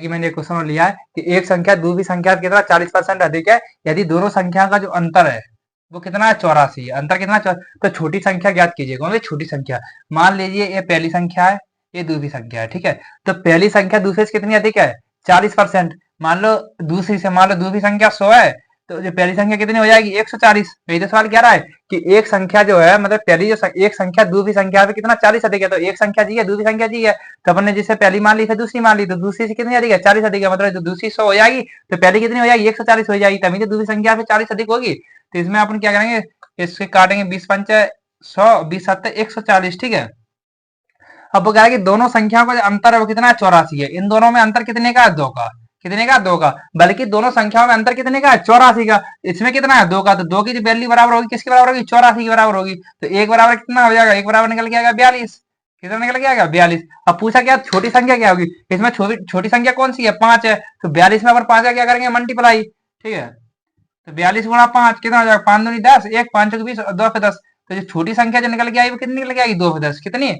कि मैंने एक क्वेश्चन लिया है कि एक संख्या दूसरी संख्या से कितना 40% अधिक है यदि दोनों संख्या का जो अंतर है वो कितना है 84 है। अंतर कितना तो छोटी संख्या ज्ञात कीजिए। कौन सी छोटी संख्या? मान लीजिए ये पहली संख्या है, ये दूसरी संख्या है, ठीक है। तो पहली संख्या दूसरे से कितनी अधिक है? 40%। मान लो दूसरी संख्या 100 है, तो जो पहली संख्या कितनी हो जाएगी? 140। यही तो सवाल कह रहा है कि एक संख्या जो है मतलब पहली जो एक संख्या दूसरी संख्या से कितना 40 अधिक है, तो एक संख्या जी है दूसरी संख्या जी है, तो अपन ने जिससे पहली मान ली फिर दूसरी मान ली, तो दूसरी से कितनी अधिक है? 40 अधिक है, मतलब जो दूसरी 100 हो जाएगी तो पहली कितनी हो जाएगी? 140 हो जाएगी, तभी तो दूसरी संख्या से 40 अधिक होगी। तो इसमें अपन क्या करेंगे, इससे काटेंगे 20 पंचे 100, 20 सत्ते 140, ठीक है। अब वो कह रहा है कि दोनों संख्याओं का जो अंतर है वो कितना है? 84 है। इन दोनों में अंतर कितने का है? 2 का। कितने का? 2 का। बल्कि दोनों संख्याओं में अंतर कितने का है? 84 का। इसमें कितना है? 2 का। तो 2 की जो वैल्यू बराबर होगी किसके बराबर होगी? 84 के बराबर होगी। तो एक बराबर कितना हो जाएगा? एक बराबर निकल के आएगा 42। कितना निकल के आएगा? 42। अब पूछा क्या छोटी संख्या क्या होगी? इसमें छोटी संख्या कौन सी है? 5 है। तो 42 में अपन 5 का क्या करेंगे? मल्टीप्लाई, ठीक है। तो 42 गुणा 5 कितना हो जाएगा? 5 दूनी 10, 1 5 20 और 2 पे 10। तो जो छोटी संख्या जो निकल के आई वो कितनी निकल के आएगी? 2 पे 10। कितनी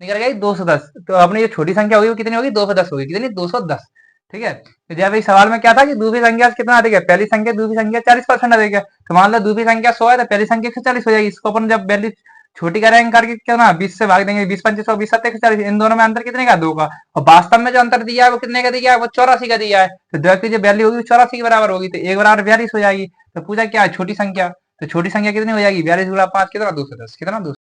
निकल गई? 210। तो अपनी जो छोटी संख्या होगी वो कितनी होगी? 2 पे 10 होगी। कितनी? 210, ठीक है। तो जब इस सवाल में क्या था कि दूसरी संख्या से कितना अधिक है? पहली संख्या दूसरी संख्या 40% अधिक है। तो मान लो दूसरी संख्या 100 है तो पहली संख्या 140 हो जाएगी। इसको अपन जब वैल्यू छोटी करेंगे करके कितना 20 से भाग देंगे, 20 पंचे 100, 20 सत्ते 140। इन दोनों में अंतर कितने का? 2 का। और वास्तव में जो अंतर दिया है वो कितने का दिया है? वो 84 का दिया है। तो दो की जो वैल्यू होगी 84 के बराबर होगी, तो एक बराबर 42 हो जाएगी। तो पूछा क्या है? छोटी संख्या। तो छोटी संख्या कितनी हो जाएगी? 42 गुणा 5 कितना? 210। कितना? 210।